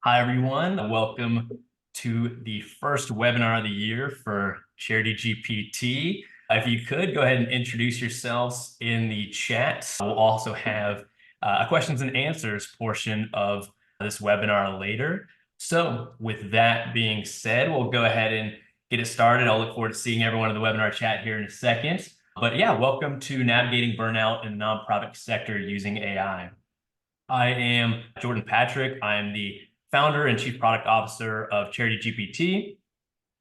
Hi, everyone. Welcome to the first webinar of the year for Charity GPT. If you could, go ahead and introduce yourselves in the chat. We'll also have a questions and answers portion of this webinar later. So with that being said, we'll go ahead and get it started. I'll look forward to seeing everyone in the webinar chat here in a second. But yeah, welcome to Navigating Burnout in the Nonprofit Sector Using AI. I am Jordan Patrick. I'm the founder and chief product officer of Charity GPT,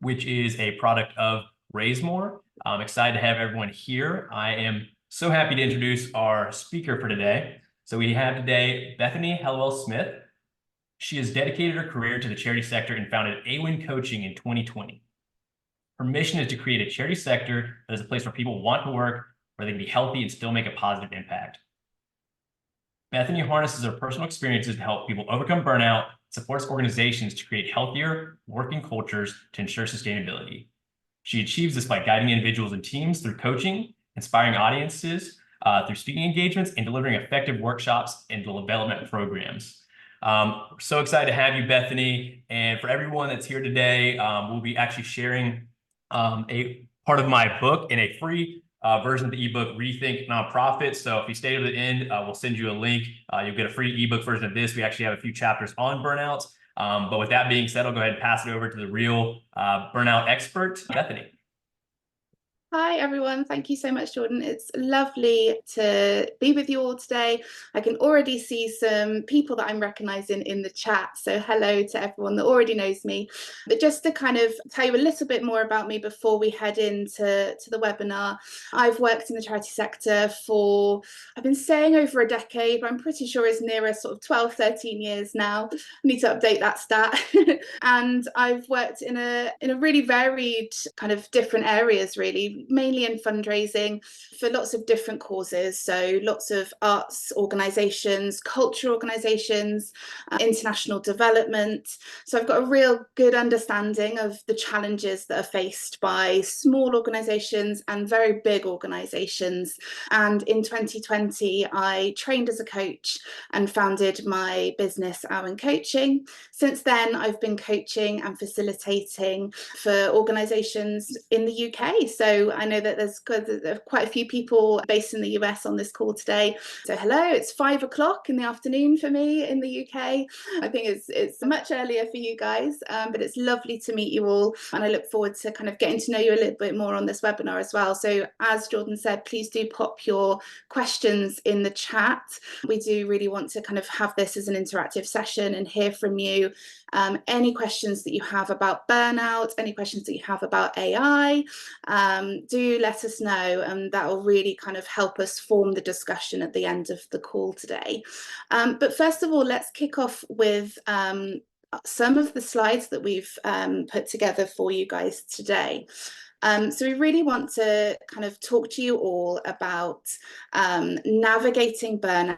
which is a product of Raise More. I'm excited to have everyone here. I am so happy to introduce our speaker for today. So we have today Bethany Helliwell-Smith. She has dedicated her career to the charity sector and founded Awen Coaching in 2020. Her mission is to create a charity sector that is a place where people want to work, where they can be healthy and still make a positive impact. Bethany harnesses her personal experiences to help people overcome burnout, supports organizations to create healthier working cultures to ensure sustainability. She achieves this by guiding individuals and teams through coaching, inspiring audiences through speaking engagements, and delivering effective workshops and development programs. We're so excited to have you, Bethany. And for everyone that's here today, we'll be actually sharing a part of my book in a free version of the ebook, Rethink Nonprofit. So if you stay to the end, we'll send you a link. You'll get a free ebook version of this. We actually have a few chapters on burnout. But with that being said, I'll go ahead and pass it over to the real burnout expert, Bethany. Hi, everyone. Thank you so much, Jordan. It's lovely to be with you all today. I can already see some people that I'm recognizing in the chat. So hello to everyone that already knows me. But just to kind of tell you a little bit more about me before we head into the webinar, I've worked in the charity sector for, I've been saying over a decade, but I'm pretty sure it's nearer sort of 12, 13 years now. I need to update that stat. And I've worked in a really varied kind of different areas, really, mainly in fundraising for lots of different causes. So lots of arts organisations, culture organisations, international development. So I've got a real good understanding of the challenges that are faced by small organisations and very big organisations. And in 2020, I trained as a coach and founded my business, Awen Coaching. Since then, I've been coaching and facilitating for organisations in the UK. So I know that there's quite a few people based in the US on this call today. So hello, it's 5 o'clock in the afternoon for me in the UK. I think it's much earlier for you guys, but it's lovely to meet you all. And I look forward to kind of getting to know you a little bit more on this webinar as well. So as Jordan said, please do pop your questions in the chat. We do really want to kind of have this as an interactive session and hear from you. Any questions that you have about burnout, any questions that you have about AI, do let us know, and that will really kind of help us form the discussion at the end of the call today. But first of all, let's kick off with some of the slides that we've put together for you guys today. So we really want to kind of talk to you all about navigating burnout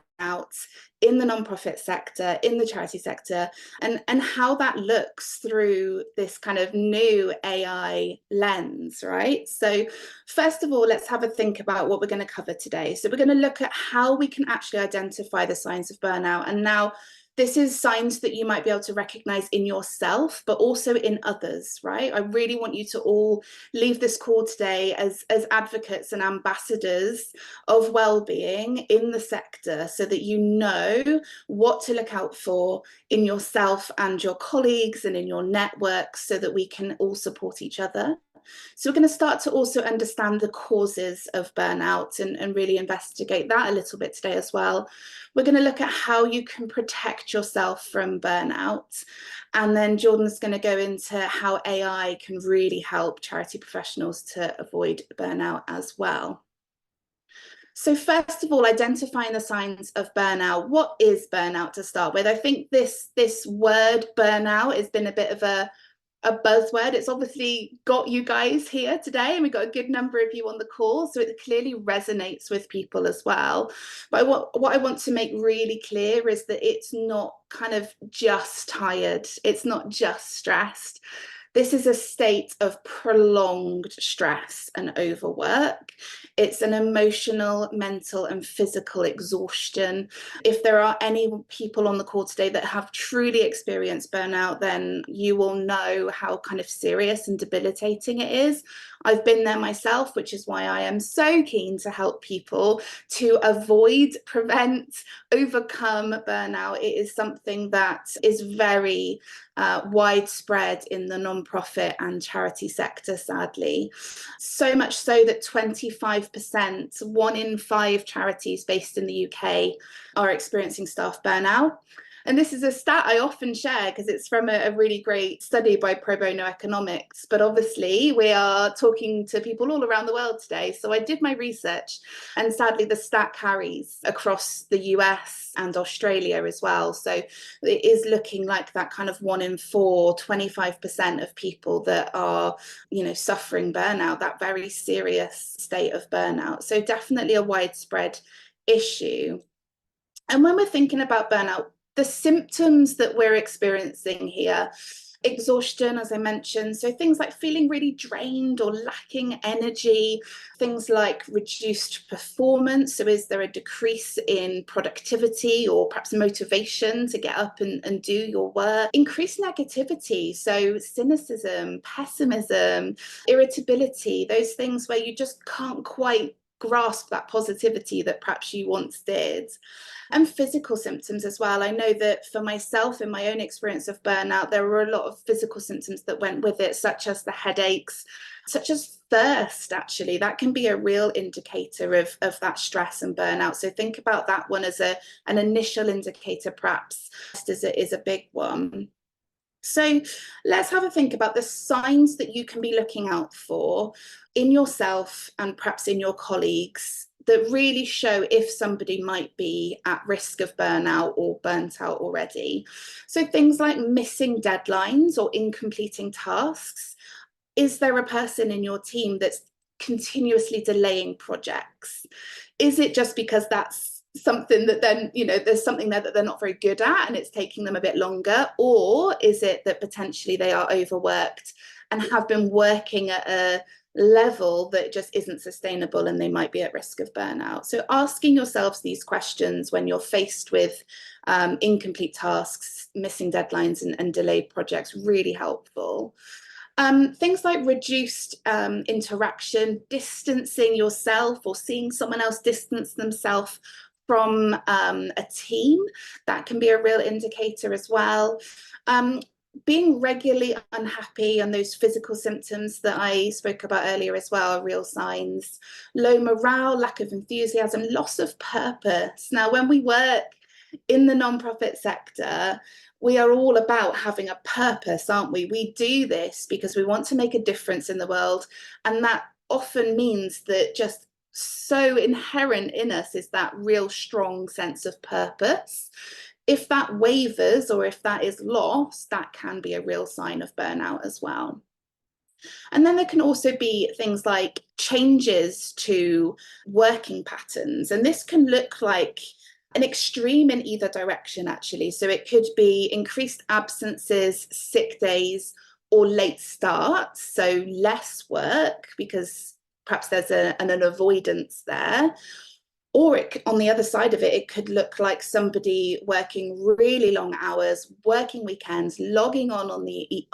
in the nonprofit sector, in the charity sector, and how that looks through this kind of new AI lens, right? So first of all, let's have a think about what we're going to cover today. So we're going to look at how we can actually identify the signs of burnout. And now this is signs that you might be able to recognize in yourself, but also in others, right? I really want you to all leave this call today as advocates and ambassadors of well-being in the sector, so that you know what to look out for in yourself and your colleagues and in your networks, so that we can all support each other. So we're going to start to also understand the causes of burnout and really investigate that a little bit today as well. We're going to look at how you can protect yourself from burnout. And then Jordan's going to go into how AI can really help charity professionals to avoid burnout as well. So first of all, identifying the signs of burnout. What is burnout to start with? I think this word burnout has been a bit of a buzzword. It's obviously got you guys here today, and we've got a good number of you on the call, so it clearly resonates with people as well. But what I want to make really clear is that it's not kind of just tired, it's not just stressed. This is a state of prolonged stress and overwork. It's an emotional, mental, and physical exhaustion. If there are any people on the call today that have truly experienced burnout, then you will know how kind of serious and debilitating it is. I've been there myself, which is why I am so keen to help people to avoid, prevent, overcome burnout. It is something that is very widespread in the nonprofit and charity sector, sadly. So much so that 25%, 1 in 5 charities based in the UK, are experiencing staff burnout. And this is a stat I often share because it's from a really great study by Pro Bono Economics. But obviously, we are talking to people all around the world today. So I did my research, and sadly, the stat carries across the US and Australia as well. So it is looking like that kind of 1 in 4, 25% of people that are, suffering burnout, that very serious state of burnout. So definitely a widespread issue. And when we're thinking about burnout, the symptoms that we're experiencing here, exhaustion, as I mentioned, so things like feeling really drained or lacking energy, things like reduced performance. So is there a decrease in productivity or perhaps motivation to get up and do your work? Increased negativity, so cynicism, pessimism, irritability, those things where you just can't quite grasp that positivity that perhaps you once did. And physical symptoms as well. I know that for myself, in my own experience of burnout, there were a lot of physical symptoms that went with it, such as the headaches, such as thirst, actually. That can be a real indicator of that stress and burnout. So think about that one as an initial indicator, perhaps, as it is a big one. So let's have a think about the signs that you can be looking out for in yourself and perhaps in your colleagues that really show if somebody might be at risk of burnout or burnt out already. So things like missing deadlines or incompleting tasks. Is there a person in your team that's continuously delaying projects? Is it just because that's something that then, there's something there that they're not very good at and it's taking them a bit longer? Or is it that potentially they are overworked and have been working at a level that just isn't sustainable and they might be at risk of burnout? So asking yourselves these questions when you're faced with incomplete tasks, missing deadlines, and delayed projects, really helpful. Things like reduced interaction, distancing yourself or seeing someone else distance themselves from a team, that can be a real indicator as well. Being regularly unhappy, and those physical symptoms that I spoke about earlier as well are real signs. Low morale, lack of enthusiasm, loss of purpose. Now, when we work in the nonprofit sector, we are all about having a purpose, aren't we? We do this because we want to make a difference in the world. And that often means that just so inherent in us is that real strong sense of purpose. If that wavers or if that is lost, that can be a real sign of burnout as well. And then there can also be things like changes to working patterns. And this can look like an extreme in either direction, actually. So it could be increased absences, sick days, or late starts. So less work because perhaps there's an avoidance there. Or on the other side of it, it could look like somebody working really long hours, working weekends, logging on the,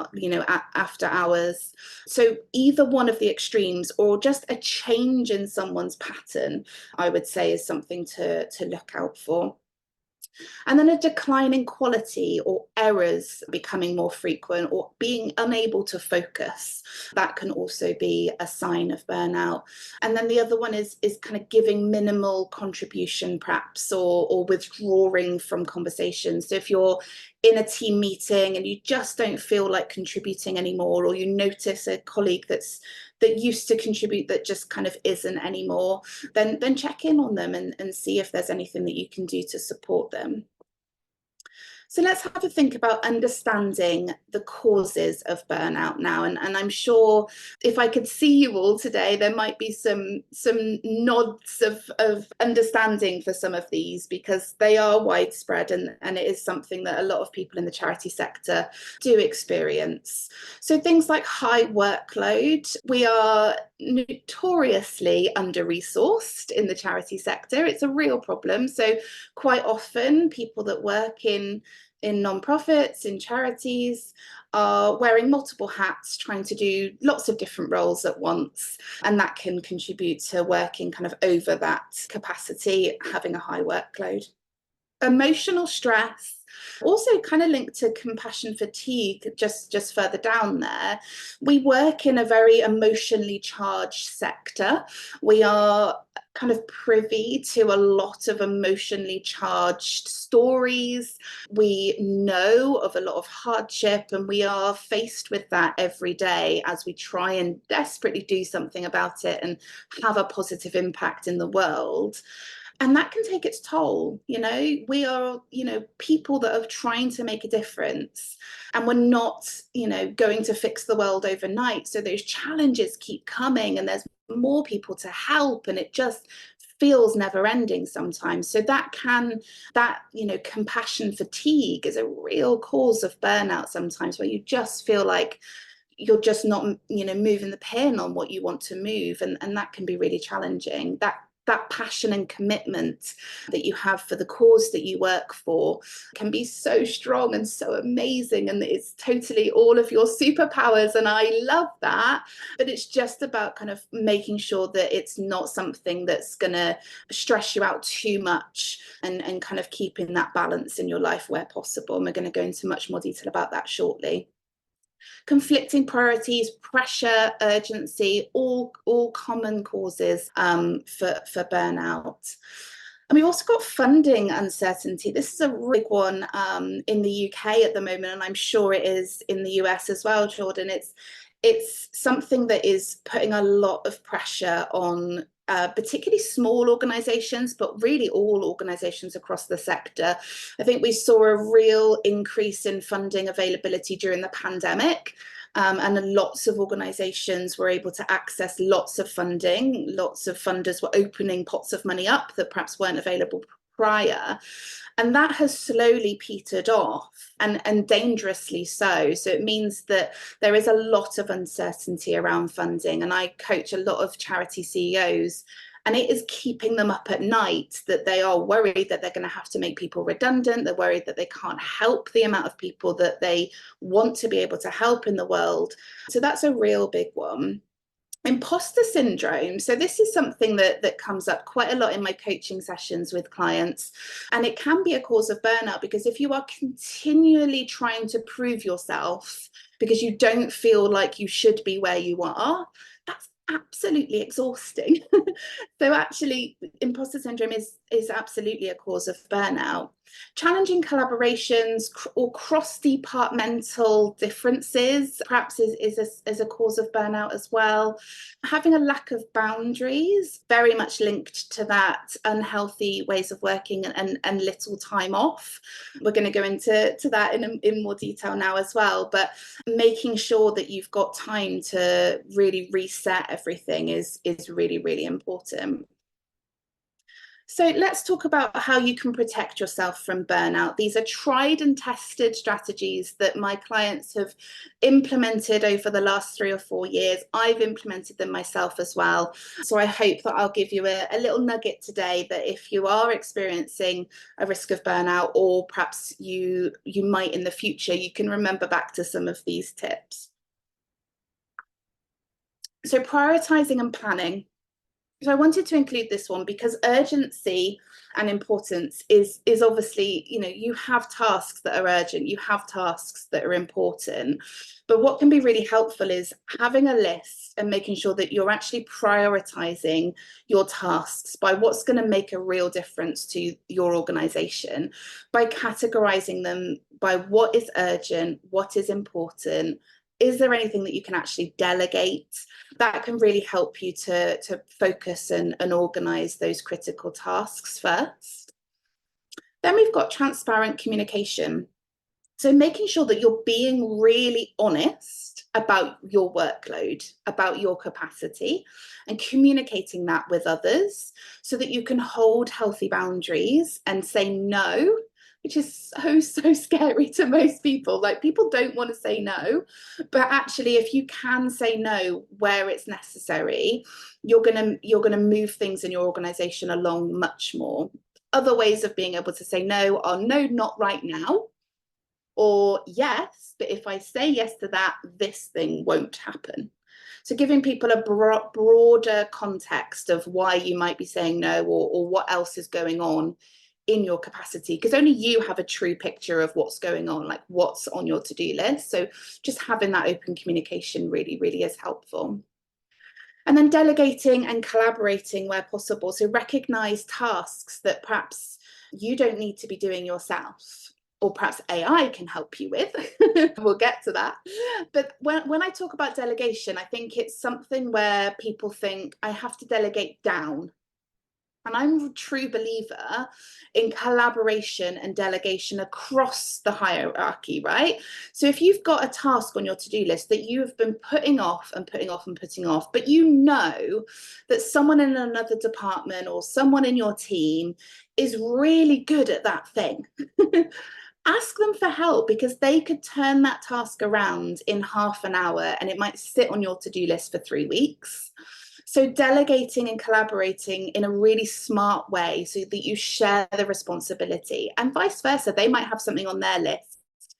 after hours. So either one of the extremes or just a change in someone's pattern, I would say, is something to look out for. And then a decline in quality or errors becoming more frequent or being unable to focus. That can also be a sign of burnout. And then the other one is kind of giving minimal contribution, perhaps, or withdrawing from conversations. So if you're in a team meeting and you just don't feel like contributing anymore, or you notice a colleague that used to contribute that just kind of isn't anymore, then check in on them and see if there's anything that you can do to support them. So let's have a think about understanding the causes of burnout now. And I'm sure if I could see you all today, there might be some nods of understanding for some of these, because they are widespread, and it is something that a lot of people in the charity sector do experience. So things like high workload. We are notoriously under-resourced in the charity sector. It's a real problem. So quite often people that work in non-profits, in charities, are wearing multiple hats, trying to do lots of different roles at once. And that can contribute to working kind of over that capacity, having a high workload. Emotional stress, also kind of linked to compassion fatigue, just further down there. We work in a very emotionally charged sector. We are kind of privy to a lot of emotionally charged stories. We know of a lot of hardship, and we are faced with that every day as we try and desperately do something about it and have a positive impact in the world. And that can take its toll. We are, people that are trying to make a difference, and we're not, going to fix the world overnight. So those challenges keep coming, and there's more people to help, and it just feels never ending sometimes. So that compassion fatigue is a real cause of burnout sometimes, where you just feel like you're just not, moving the pin on what you want to move. And that can be really challenging. That passion and commitment that you have for the cause that you work for can be so strong and so amazing, and it's totally all of your superpowers, and I love that. But it's just about kind of making sure that it's not something that's going to stress you out too much, and kind of keeping that balance in your life where possible. And we're going to go into much more detail about that shortly. Conflicting priorities, pressure, urgency, all common causes for burnout. And we've also got funding uncertainty. This is a big one in the UK at the moment, and I'm sure it is in the US as well, Jordan. It's something that is putting a lot of pressure on particularly small organisations, but really all organisations across the sector. I think we saw a real increase in funding availability during the pandemic. And lots of organisations were able to access lots of funding. Lots of funders were opening pots of money up that perhaps weren't available prior. And that has slowly petered off, and dangerously so. So it means that there is a lot of uncertainty around funding. And I coach a lot of charity CEOs, and it is keeping them up at night, that they are worried that they're going to have to make people redundant. They're worried that they can't help the amount of people that they want to be able to help in the world. So that's a real big one. Imposter syndrome. So this is something that comes up quite a lot in my coaching sessions with clients, and it can be a cause of burnout, because if you are continually trying to prove yourself because you don't feel like you should be where you are, that's absolutely exhausting. So actually, imposter syndrome is absolutely a cause of burnout. Challenging collaborations or cross-departmental differences perhaps is a cause of burnout as well. Having a lack of boundaries, very much linked to that, unhealthy ways of working and little time off. We're going to go into that in more detail now as well. But making sure that you've got time to really reset everything is really, really important. So let's talk about how you can protect yourself from burnout. These are tried and tested strategies that my clients have implemented over the last 3 or 4 years. I've implemented them myself as well. So I hope that I'll give you a little nugget today, that if you are experiencing a risk of burnout, or perhaps you might in the future, you can remember back to some of these tips. So prioritizing and planning. So I wanted to include this one because urgency and importance is obviously, you have tasks that are urgent, you have tasks that are important. But what can be really helpful is having a list and making sure that you're actually prioritizing your tasks by what's going to make a real difference to your organization, by categorizing them by what is urgent, what is important. Is there anything that you can actually delegate? That can really help you to focus and organize those critical tasks first. Then we've got transparent communication. So making sure that you're being really honest about your workload, about your capacity, and communicating that with others so that you can hold healthy boundaries and say no, which is so scary to most people. Like, people don't want to say no, but actually if you can say no where it's necessary, you're gonna move things in your organization along much more. Other ways of being able to say no are no, not right now, or yes, but if I say yes to that, this thing won't happen. So giving people a broader context of why you might be saying no, or what else is going on in your capacity, because only you have a true picture of what's going on, like what's on your to-do list. So just having that open communication really is helpful. And then delegating and collaborating where possible. So recognize tasks that perhaps you don't need to be doing yourself, or perhaps AI can help you with. We'll get to that. But when I talk about delegation, I think it's something where people think I have to delegate down. And I'm a true believer in collaboration and delegation across the hierarchy, right? So if you've got a task on your to-do list that you have been putting off and putting off and putting off, but you know that someone in another department or someone in your team is really good at that thing, ask them for help, because they could turn that task around in half an hour and it might sit on your to-do list for 3 weeks. So delegating and collaborating in a really smart way so that you share the responsibility, and vice versa. They might have something on their list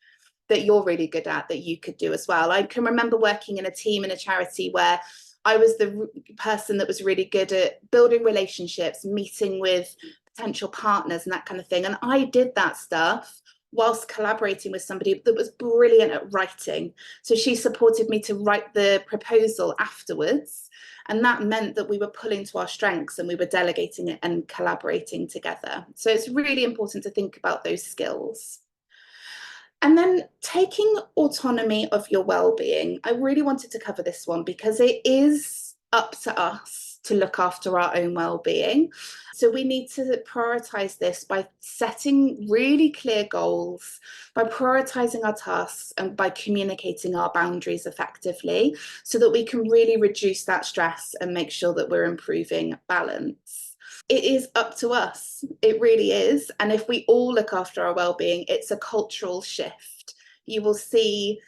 that you're really good at that you could do as well. I can remember working in a team in a charity where I was the person that was really good at building relationships, meeting with potential partners and that kind of thing. And I did that stuff whilst collaborating with somebody that was brilliant at writing. So she supported me to write the proposal afterwards. And that meant that we were pulling to our strengths and we were delegating it and collaborating together. So it's really important to think about those skills. And then taking autonomy of your well-being. I really wanted to cover this one because it is up to us to look after our own well-being. So we need to prioritize this by setting really clear goals, by prioritizing our tasks, and by communicating our boundaries effectively so that we can really reduce that stress and make sure that we're improving balance. It is up to us. It really is. And if we all look after our well-being, it's a cultural shift. You will see,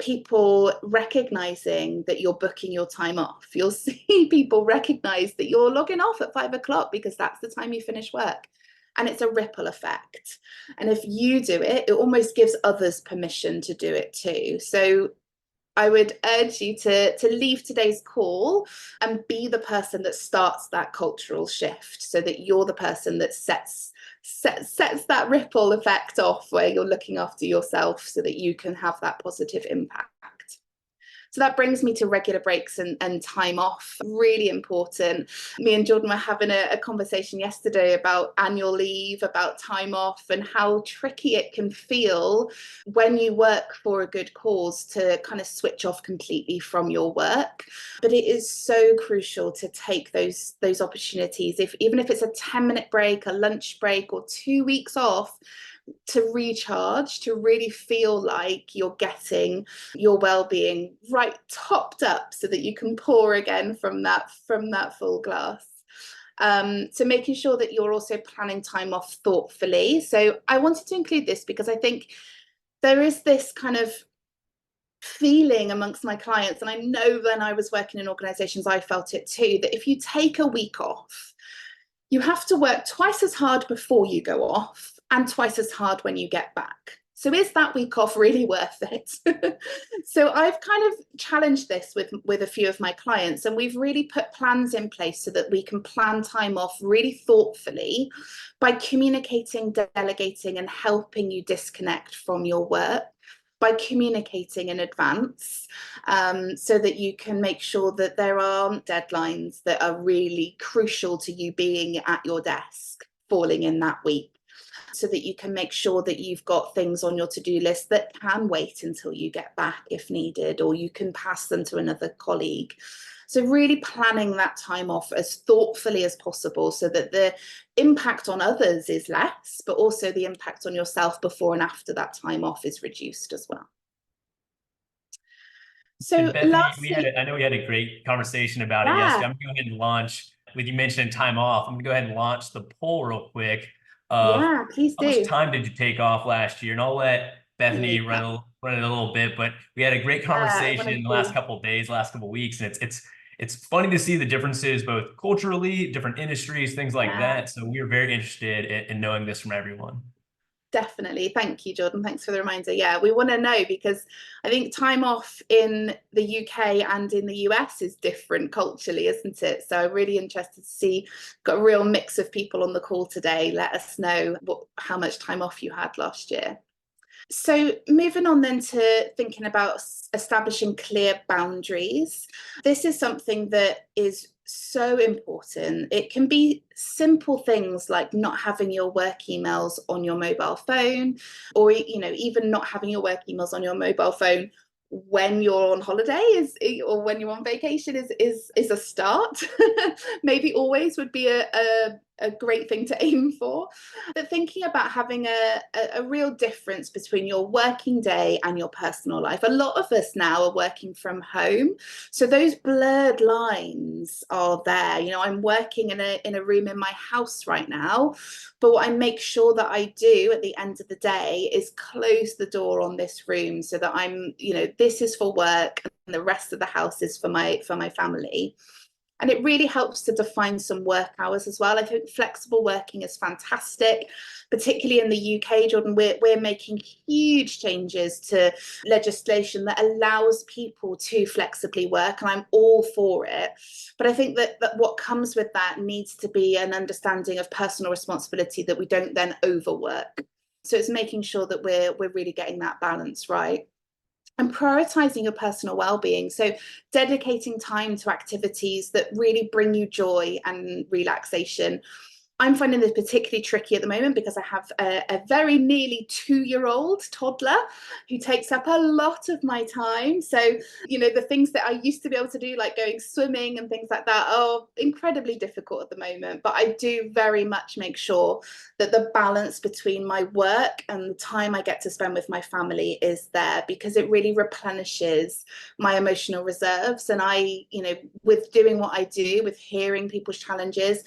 people recognizing that you're booking your time off. You'll see people recognize that you're logging off at 5 o'clock because that's the time you finish work. And it's a ripple effect. And if you do it, it almost gives others permission to do it too. So I would urge you to leave today's call and be the person that starts that cultural shift, so that you're the person that sets that ripple effect off, where you're looking after yourself so that you can have that positive impact. So that brings me to regular breaks and time off. Really important. Me and Jordan were having a conversation yesterday about annual leave, about time off, and how tricky it can feel when you work for a good cause to kind of switch off completely from your work. But it is so crucial to take those opportunities, even if it's a 10-minute break, a lunch break, or 2 weeks off, to recharge, to really feel like you're getting your well-being right topped up so that you can pour again from that full glass. So making sure that you're also planning time off thoughtfully. So I wanted to include this because I think there is this kind of feeling amongst my clients, and I know when I was working in organizations I felt it too, that if you take a week off, you have to work twice as hard before you go off and twice as hard when you get back. So is that week off really worth it? So I've kind of challenged this with a few of my clients, and we've really put plans in place so that we can plan time off really thoughtfully by communicating, delegating, and helping you disconnect from your work, by communicating in advance, so that you can make sure that there aren't deadlines that are really crucial to you being at your desk falling in that week. so that you can make sure that you've got things on your to-do list that can wait until you get back if needed, or you can pass them to another colleague. So really planning that time off as thoughtfully as possible so that the impact on others is less, but also the impact on yourself before and after that time off is reduced as well. So And Bethany, lastly, I know we had a great conversation about it yesterday. I'm gonna go ahead and launch, with you mentioning time off, I'm gonna go ahead and launch the poll real quick of please how much do. time did you take off last year? And I'll let Bethany run it a little bit, but we had a great I conversation want to in the last see. couple of days, last couple of weeks, and it's funny to see the differences both culturally, different industries, things like that. So we are very interested in knowing this from everyone. Definitely. Thank you, Jordan. Thanks for the reminder. Yeah, we want to know because I think time off in the UK and in the US is different culturally, isn't it? So I'm really interested to see, got a real mix of people on the call today. Let us know how much time off you had last year. So moving on then to thinking about establishing clear boundaries. This is something that is so important. It can be simple things like not having your work emails on your mobile phone, or even not having your work emails on your mobile phone when you're on holiday or when you're on vacation is a start. Maybe always would be a great thing to aim for. But thinking about having a real difference between your working day and your personal life. A lot of us now are working from home, so those blurred lines are there. I'm working in a room in my house right now, but what I make sure that I do at the end of the day is close the door on this room so that this is for work and the rest of the house is for my family. And it really helps to define some work hours as well. I think flexible working is fantastic, particularly in the UK, Jordan. We're making huge changes to legislation that allows people to flexibly work, and I'm all for it. But I think that what comes with that needs to be an understanding of personal responsibility, that we don't then overwork. So it's making sure that we're really getting that balance right. And prioritizing your personal well-being, so dedicating time to activities that really bring you joy and relaxation. I'm finding this particularly tricky at the moment because I have a very nearly 2-year-old toddler who takes up a lot of my time. So, the things that I used to be able to do, like going swimming and things like that, are incredibly difficult at the moment. But I do very much make sure that the balance between my work and the time I get to spend with my family is there, because it really replenishes my emotional reserves. And with doing what I do, with hearing people's challenges,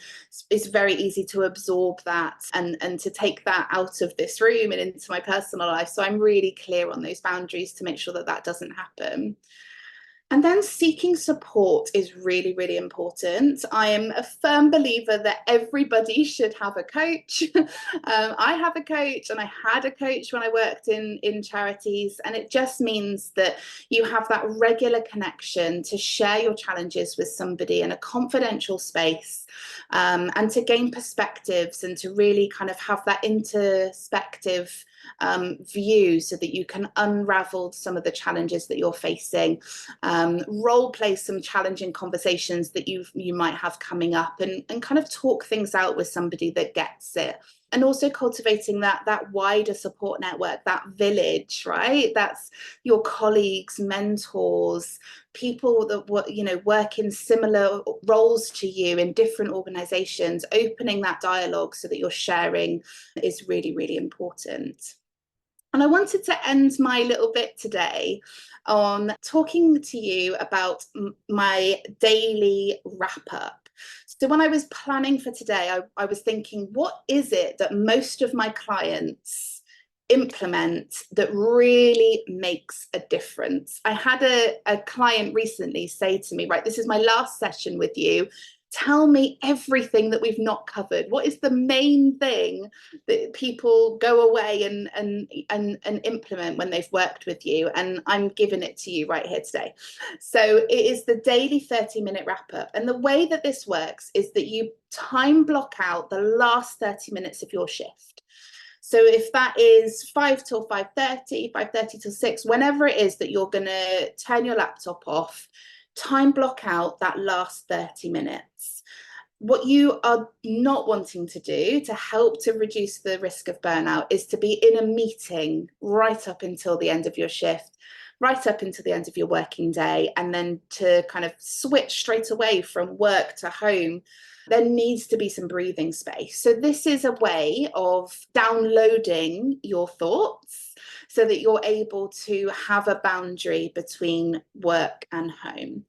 it's very easy to absorb that and to take that out of this room and into my personal life. So I'm really clear on those boundaries to make sure that doesn't happen. And then seeking support is really, really important. I am a firm believer that everybody should have a coach. I have a coach, and I had a coach when I worked in charities. And it just means that you have that regular connection to share your challenges with somebody in a confidential space, and to gain perspectives and to really kind of have that introspective view so that you can unravel some of the challenges that you're facing, role play some challenging conversations that you might have coming up, and kind of talk things out with somebody that gets it. And also cultivating that wider support network, that village, right? That's your colleagues, mentors, people that work in similar roles to you in different organizations. Opening that dialogue so that you're sharing is really, really important. And I wanted to end my little bit today on talking to you about my daily wrap up. So when I was planning for today, I was thinking, what is it that most of my clients implement that really makes a difference? I had a client recently say to me, right, this is my last session with you. Tell me everything that we've not covered. What is the main thing that people go away and implement when they've worked with you? And I'm giving it to you right here today. So it is the daily 30-minute wrap up. And the way that this works is that you time block out the last 30 minutes of your shift. So if that is 5 till 5:30, 5:30 till 6, whenever it is that you're going to turn your laptop off, time block out that last 30 minutes. What you are not wanting to do to help to reduce the risk of burnout is to be in a meeting right up until the end of your shift, right up until the end of your working day, and then to kind of switch straight away from work to home. There needs to be some breathing space. So this is a way of downloading your thoughts so that you're able to have a boundary between work and home.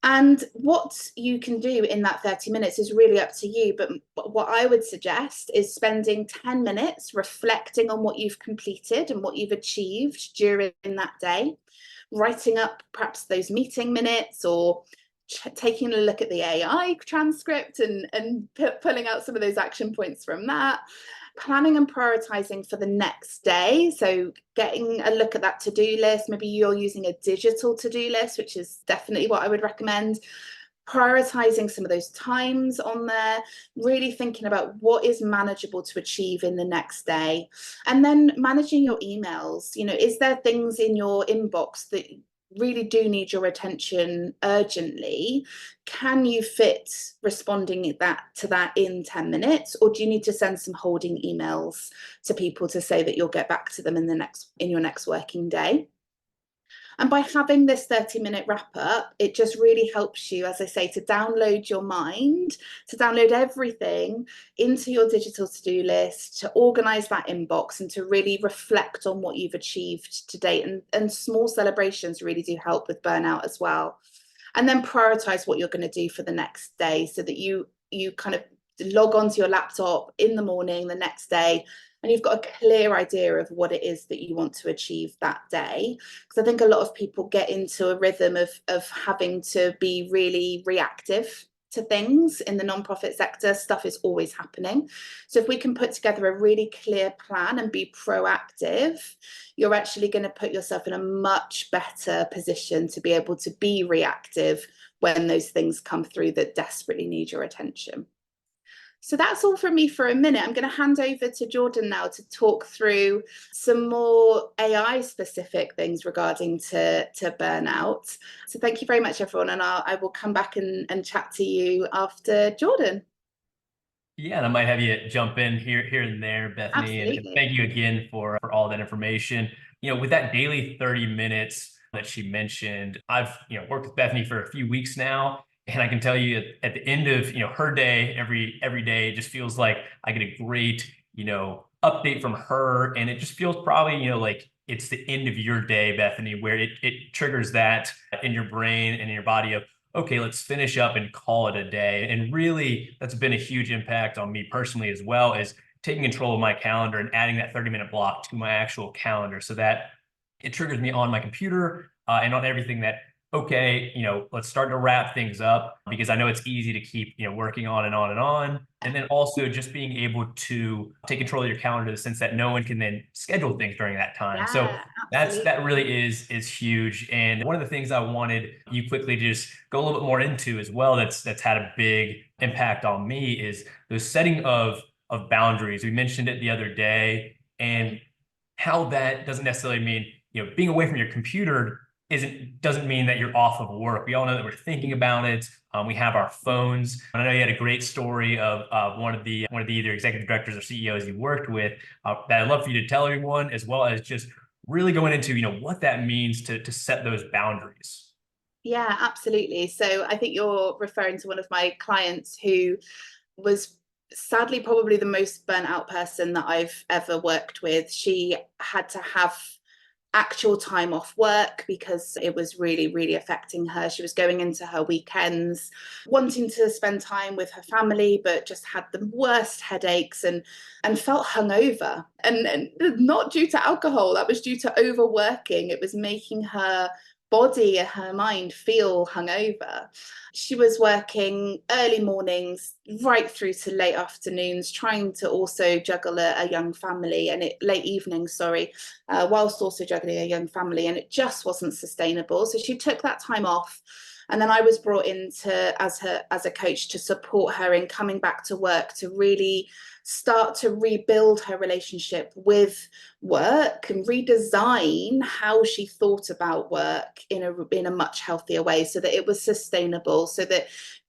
And what you can do in that 30 minutes is really up to you. But what I would suggest is spending 10 minutes reflecting on what you've completed and what you've achieved during that day, writing up perhaps those meeting minutes, or taking a look at the AI transcript and pulling out some of those action points from that. Planning and prioritizing for the next day. So getting a look at that to-do list. Maybe you're using a digital to-do list, which is definitely what I would recommend. Prioritizing some of those times on there, really thinking about what is manageable to achieve in the next day. And then managing your emails. Is there things in your inbox that really do need your attention urgently? Can you fit responding to that in 10 minutes, or do you need to send some holding emails to people to say that you'll get back to them in your next working day? And by having this 30-minute wrap up, it just really helps you, as I say, to download your mind, to download everything into your digital to-do list, to organize that inbox, and to really reflect on what you've achieved to date. And small celebrations really do help with burnout as well. And then prioritize what you're going to do for the next day, so that you kind of log onto your laptop in the morning the next day, and you've got a clear idea of what it is that you want to achieve that day. Because I think a lot of people get into a rhythm of having to be really reactive to things. In the nonprofit sector, stuff is always happening. So if we can put together a really clear plan and be proactive, you're actually going to put yourself in a much better position to be able to be reactive when those things come through that desperately need your attention. So that's all from me for a minute. I'm going to hand over to Jordan now to talk through some more AI specific things regarding to burnout. So thank you very much, everyone. And I will come back and chat to you after Jordan. Yeah, and I might have you jump in here and there, Bethany, and Absolutely. thank you again for all that information. With that daily 30 minutes that she mentioned, I've worked with Bethany for a few weeks now, and I can tell you at the end of her day, every day, it just feels like I get a great update from her, and it just feels probably like it's the end of your day, Bethany, where it triggers that in your brain and in your body of, okay, let's finish up and call it a day. And really, that's been a huge impact on me personally, as well as taking control of my calendar and adding that 30-minute block to my actual calendar, so that it triggers me on my computer and on everything that, okay, let's start to wrap things up, because I know it's easy to keep, working on and on and on. And then also just being able to take control of your calendar in the sense that no one can then schedule things during that time. So Yeah, that absolutely. really is huge. And one of the things I wanted you quickly to just go a little bit more into as well, that's had a big impact on me, is the setting of boundaries. We mentioned it the other day, and how that doesn't necessarily mean, being away from your computer doesn't mean that you're off of work. We all know that we're thinking about it. We have our phones. And I know you had a great story of one of the either executive directors or CEOs you worked with that I'd love for you to tell everyone, as well as just really going into what that means to set those boundaries. Yeah, absolutely. So I think you're referring to one of my clients who was sadly probably the most burnt out person that I've ever worked with. She had to have actual time off work because it was really, really affecting her. She was going into her weekends, wanting to spend time with her family, but just had the worst headaches and felt hungover. And not due to alcohol, that was due to overworking. It was making her body, her mind feel hungover. She was working early mornings right through to late afternoons, trying to also juggle a young family, and late evenings, sorry, whilst also juggling a young family, and it just wasn't sustainable. So she took that time off. And then I was brought in as a coach to support her in coming back to work, to really start to rebuild her relationship with work and redesign how she thought about work in a much healthier way, so that it was sustainable, so that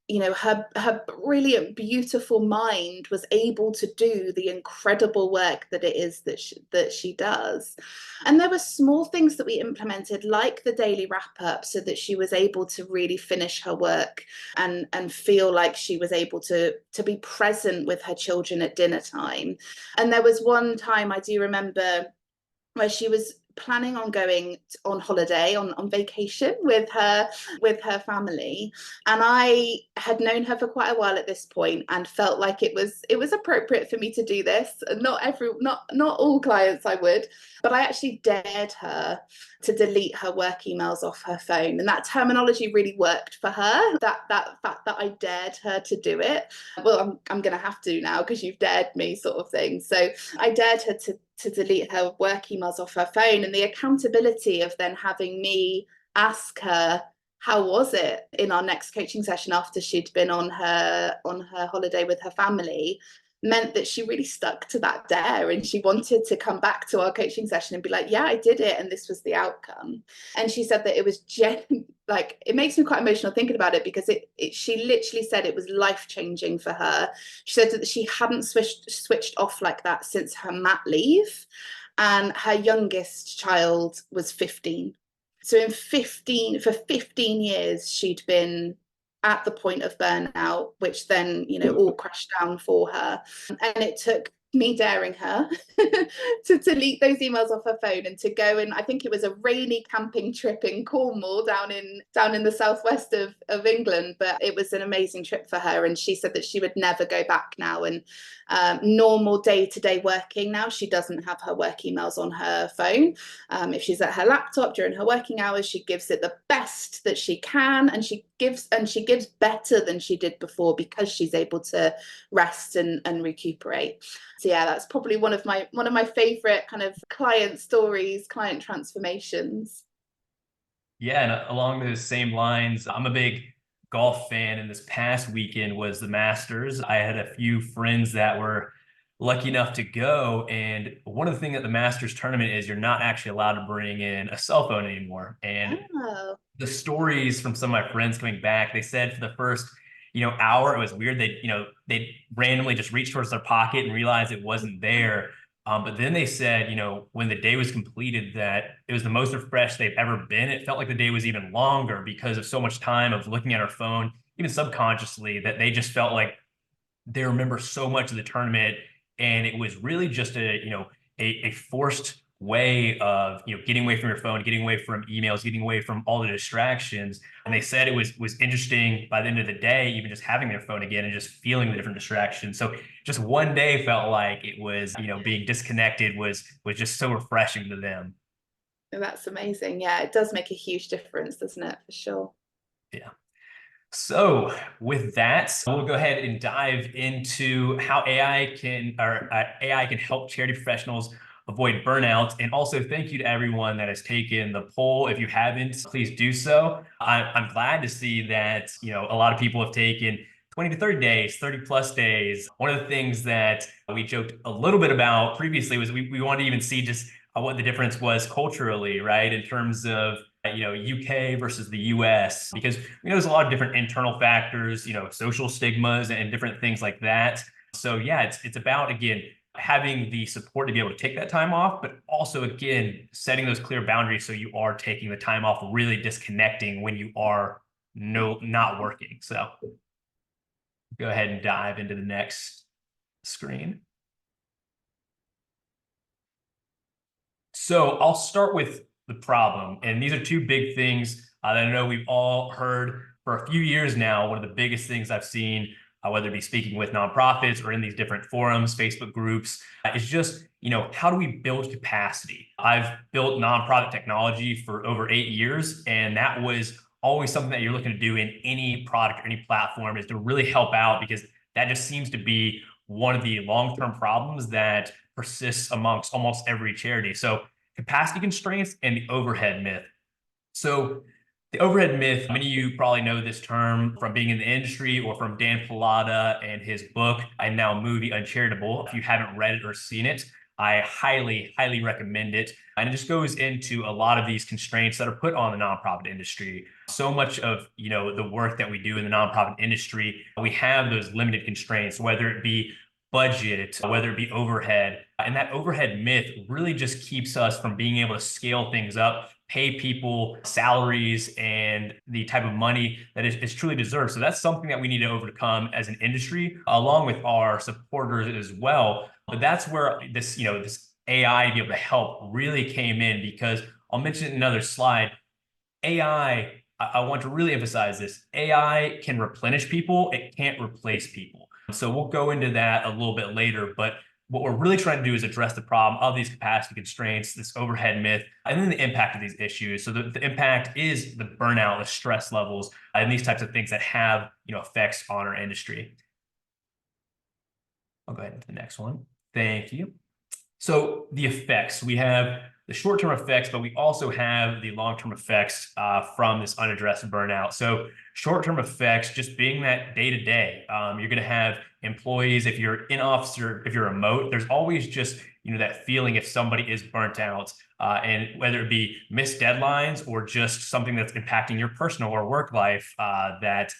her brilliant, beautiful mind was able to do the incredible work that it is that she does. And there were small things that we implemented, like the daily wrap up, so that she was able to really finish her work and feel like she was able to be present with her children at dinner time. And there was one time I do remember where she was planning on going on holiday, on vacation with her family, and I had known her for quite a while at this point and felt like it was appropriate for me to do this. Not all clients I would, but I actually dared her to delete her work emails off her phone, and that terminology really worked for her. That fact that I dared her to do it. Well, I'm gonna have to now because you've dared me, sort of thing. So I dared her to delete her work emails off her phone, and the accountability of then having me ask her how was it in our next coaching session after she'd been on her holiday with her family meant that she really stuck to that dare, and she wanted to come back to our coaching session and be like, yeah, I did it and this was the outcome. And she said that it was like, it makes me quite emotional thinking about it, because she literally said it was life-changing for her. She said that she hadn't switched off like that since her mat leave, and her youngest child was 15. So for 15 years she'd been at the point of burnout, which then all crashed down for her. And it took me daring her to delete those emails off her phone and to go, and I think it was a rainy camping trip in Cornwall, down in the southwest of England, but it was an amazing trip for her. And she said that she would never go back now. And normal day-to-day working now, she doesn't have her work emails on her phone. If she's at her laptop during her working hours, she gives it the best that she can, and she gives better than she did before, because she's able to rest and recuperate. So yeah, that's probably one of my favorite kind of client stories, client transformations. Yeah, and along those same lines, I'm a big golf fan, and this past weekend was the Masters. I had a few friends that were lucky enough to go, and one of the things at the Masters tournament is you're not actually allowed to bring in a cell phone anymore. And Oh. the stories from some of my friends coming back, they said for the first hour it was weird. They randomly just reached towards their pocket and realized it wasn't there. But then they said, when the day was completed, that it was the most refreshed they've ever been. It felt like the day was even longer because of so much time of looking at our phone, even subconsciously, that they just felt like they remember so much of the tournament. And it was really just a forced way of getting away from your phone, getting away from emails, getting away from all the distractions. And they said it was interesting by the end of the day, even just having their phone again and just feeling the different distractions. So just one day felt like it was being disconnected was just so refreshing to them. That's amazing. Yeah, it does make a huge difference, doesn't it? For sure. Yeah. So with that, we'll go ahead and dive into how AI can help charity professionals avoid burnout. And also thank you to everyone that has taken the poll. If you haven't, please do so. I'm glad to see that, a lot of people have taken 20 to 30 days, 30 plus days. One of the things that we joked a little bit about previously was we wanted to even see just what the difference was culturally, right? In terms of UK versus the US, because we know there's a lot of different internal factors, social stigmas and different things like that. So yeah, it's about, again, having the support to be able to take that time off, but also, again, setting those clear boundaries so you are taking the time off, really disconnecting when you are not working. So go ahead and dive into the next screen. So I'll start with the problem. And these are two big things that I know we've all heard for a few years now. One of the biggest things I've seen, whether it be speaking with nonprofits or in these different forums, Facebook groups, is just, how do we build capacity? I've built nonprofit technology for over 8 years, and that was always something that you're looking to do in any product or any platform, is to really help out, because that just seems to be one of the long-term problems that persists amongst almost every charity. So capacity constraints and the overhead myth. So the overhead myth, many of you probably know this term from being in the industry or from Dan Pallotta and his book and now movie Uncharitable, if you haven't read it or seen it. I highly, highly recommend it. And it just goes into a lot of these constraints that are put on the nonprofit industry. So much of, the work that we do in the nonprofit industry, we have those limited constraints, whether it be budget, whether it be overhead. And that overhead myth really just keeps us from being able to scale things up, pay people salaries and the type of money that is truly deserved. So that's something that we need to overcome as an industry, along with our supporters as well. But that's where this AI to be able to help really came in, because I'll mention it in another slide. I want to really emphasize this. AI can replenish people. It can't replace people. So we'll go into that a little bit later, but what we're really trying to do is address the problem of these capacity constraints, this overhead myth, and then the impact of these issues. So the impact is the burnout, the stress levels, and these types of things that have, effects on our industry. I'll go ahead into the next one. Thank you. So the effects, we have the short-term effects, but we also have the long-term effects from this unaddressed burnout. So short-term effects, just being that day-to-day, you're going to have employees, if you're in office or if you're remote, there's always just, that feeling if somebody is burnt out, and whether it be missed deadlines or just something that's impacting your personal or work life that,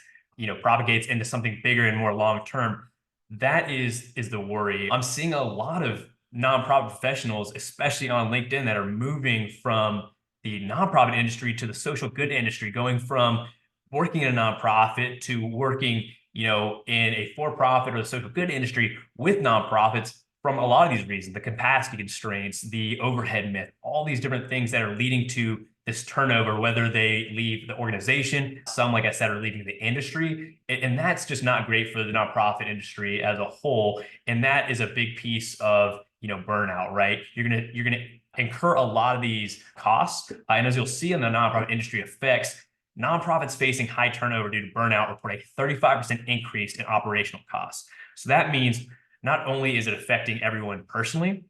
propagates into something bigger and more long-term. That is the worry. I'm seeing a lot of nonprofit professionals, especially on LinkedIn, that are moving from the nonprofit industry to the social good industry, going from working in a nonprofit to working, in a for-profit or the social good industry with nonprofits, from a lot of these reasons: the capacity constraints, the overhead myth, all these different things that are leading to this turnover, whether they leave the organization, some, like I said, are leaving the industry. And that's just not great for the nonprofit industry as a whole. And that is a big piece of, burnout, right? You're gonna incur a lot of these costs. And as you'll see in the nonprofit industry effects, nonprofits facing high turnover due to burnout report a 35% increase in operational costs. So that means not only is it affecting everyone personally,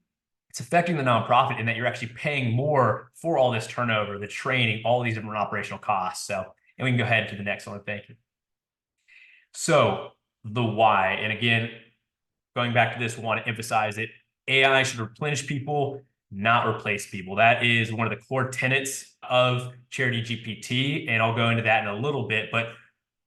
it's affecting the nonprofit in that you're actually paying more for all this turnover, the training, all these different operational costs. So, and we can go ahead to the next one. Thank you. So the why, and again, going back to this, we want to emphasize it. AI should replenish people, not replace people. That is one of the core tenets of Charity GPT, and I'll go into that in a little bit. But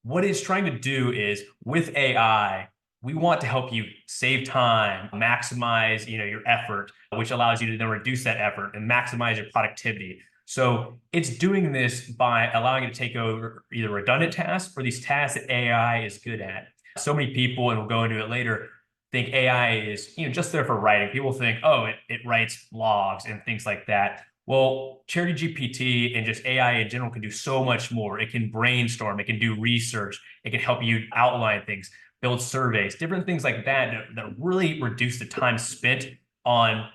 what it's trying to do is, with AI, we want to help you save time, maximize, your effort, which allows you to then reduce that effort and maximize your productivity. So it's doing this by allowing you to take over either redundant tasks or these tasks that AI is good at. So many people, and we'll go into it later, think AI is, just there for writing. People think, oh, it writes blogs and things like that. Well, Charity GPT and just AI in general can do so much more. It can brainstorm, it can do research, it can help you outline things, build surveys, different things like that really reduce the time spent on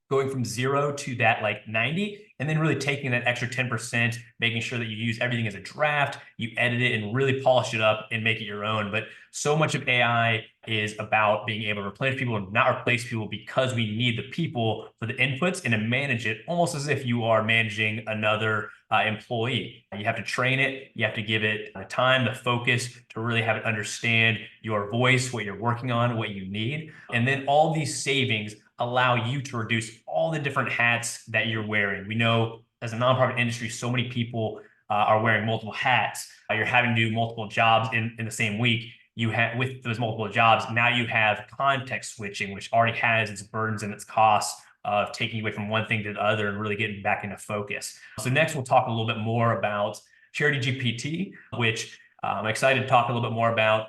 going from 0 to that like 90, and then really taking that extra 10%, making sure that you use everything as a draft, you edit it and really polish it up and make it your own. But so much of AI is about being able to replenish people and not replace people, because we need the people for the inputs and to manage it almost as if you are managing another employee. You have to train it, you have to give it the time, the focus to really have it understand your voice, what you're working on, what you need. And then all these savings allow you to reduce all the different hats that you're wearing. We know as a nonprofit industry, so many people are wearing multiple hats. You're having to do multiple jobs in the same week. You have, with those multiple jobs, now you have context switching, which already has its burdens and its costs of taking away from one thing to the other and really getting back into focus. So next, we'll talk a little bit more about Charity GPT, which I'm excited to talk a little bit more about.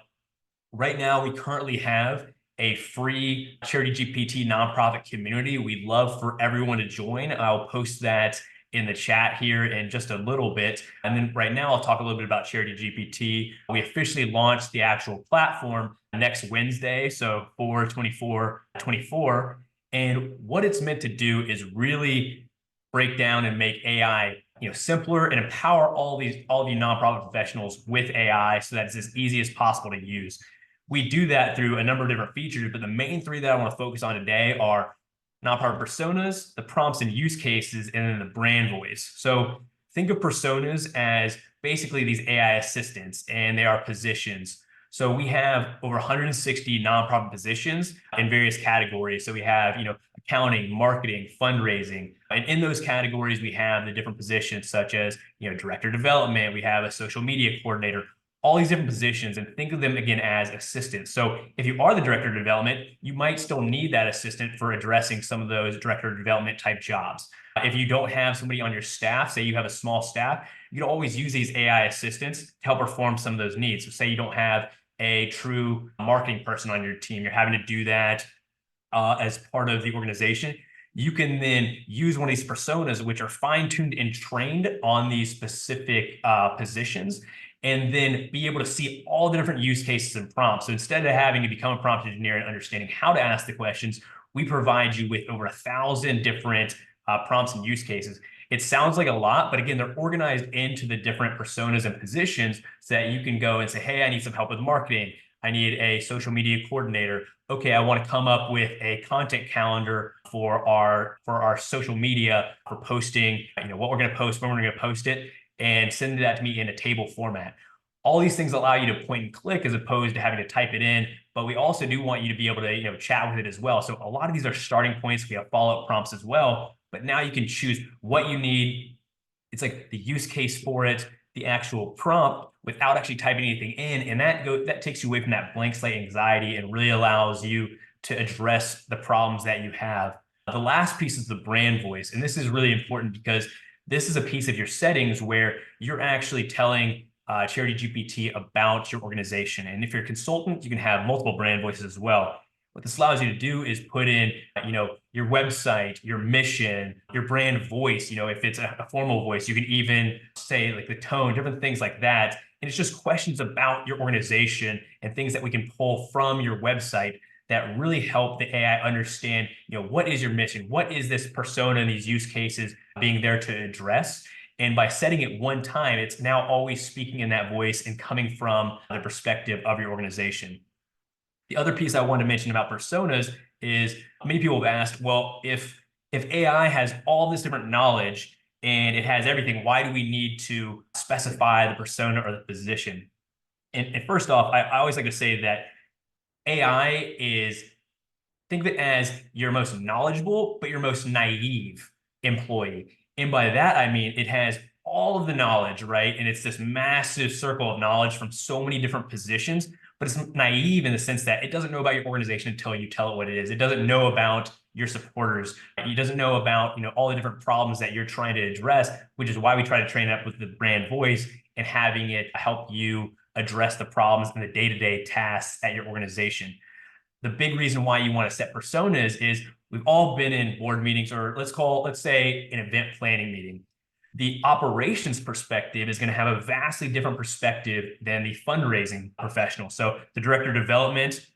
Right now, we currently have a free Charity GPT nonprofit community. We'd love for everyone to join. I'll post that in the chat here in just a little bit. And then right now, I'll talk a little bit about Charity GPT. We officially launched the actual platform next Wednesday, so 4/24/24. And what it's meant to do is really break down and make AI, simpler, and empower all of you nonprofit professionals with AI so that it's as easy as possible to use. We do that through a number of different features, but the main three that I want to focus on today are nonprofit personas, the prompts and use cases, and then the brand voice. So think of personas as basically these AI assistants, and they are positions. So we have over 160 nonprofit positions in various categories. So we have, a accounting, marketing, fundraising. And in those categories, we have the different positions such as, director of development, we have a social media coordinator, all these different positions, and think of them again as assistants. So if you are the director of development, you might still need that assistant for addressing some of those director of development type jobs. If you don't have somebody on your staff, say you have a small staff, you can always use these AI assistants to help perform some of those needs. So say you don't have a true marketing person on your team, you're having to do that as part of the organization. You can then use one of these personas, which are fine-tuned and trained on these specific positions, and then be able to see all the different use cases and prompts. So instead of having to become a prompt engineer and understanding how to ask the questions, we provide you with over 1,000 different prompts and use cases. It sounds like a lot, but again, they're organized into the different personas and positions so that you can go and say, hey, I need some help with marketing. I need a social media coordinator. Okay, I want to come up with a content calendar for our social media for posting, what we're going to post, when we're going to post it, and send that to me in a table format. All these things allow you to point and click as opposed to having to type it in, but we also do want you to be able to, chat with it as well. So a lot of these are starting points. We have follow-up prompts as well, but now you can choose what you need. It's like the use case for it, the actual prompt without actually typing anything in. And that takes you away from that blank slate anxiety and really allows you to address the problems that you have. The last piece is the brand voice. And this is really important because this is a piece of your settings where you're actually telling Charity GPT about your organization. And if you're a consultant, you can have multiple brand voices as well. What this allows you to do is put in, your website, your mission, your brand voice. If it's a formal voice, you can even say like the tone, different things like that. And it's just questions about your organization and things that we can pull from your website that really help the AI understand, what is your mission? What is this persona and these use cases being there to address? And by setting it one time, it's now always speaking in that voice and coming from the perspective of your organization. The other piece I wanted to mention about personas is many people have asked, well, if AI has all this different knowledge and it has everything, why do we need to specify the persona or the position? And first off, I always like to say that AI is, think of it as your most knowledgeable, but your most naive employee. And by that, I mean, it has all of the knowledge, right? And it's this massive circle of knowledge from so many different positions, but it's naive in the sense that it doesn't know about your organization until you tell it what it is. It doesn't know about your supporters. It doesn't know about, all the different problems that you're trying to address, which is why we try to train up with the brand voice and having it help you address the problems and the day-to-day tasks at your organization. The big reason why you want to set personas is we've all been in board meetings, or let's say an event planning meeting. The operations perspective is going to have a vastly different perspective than the fundraising professional. So the director of development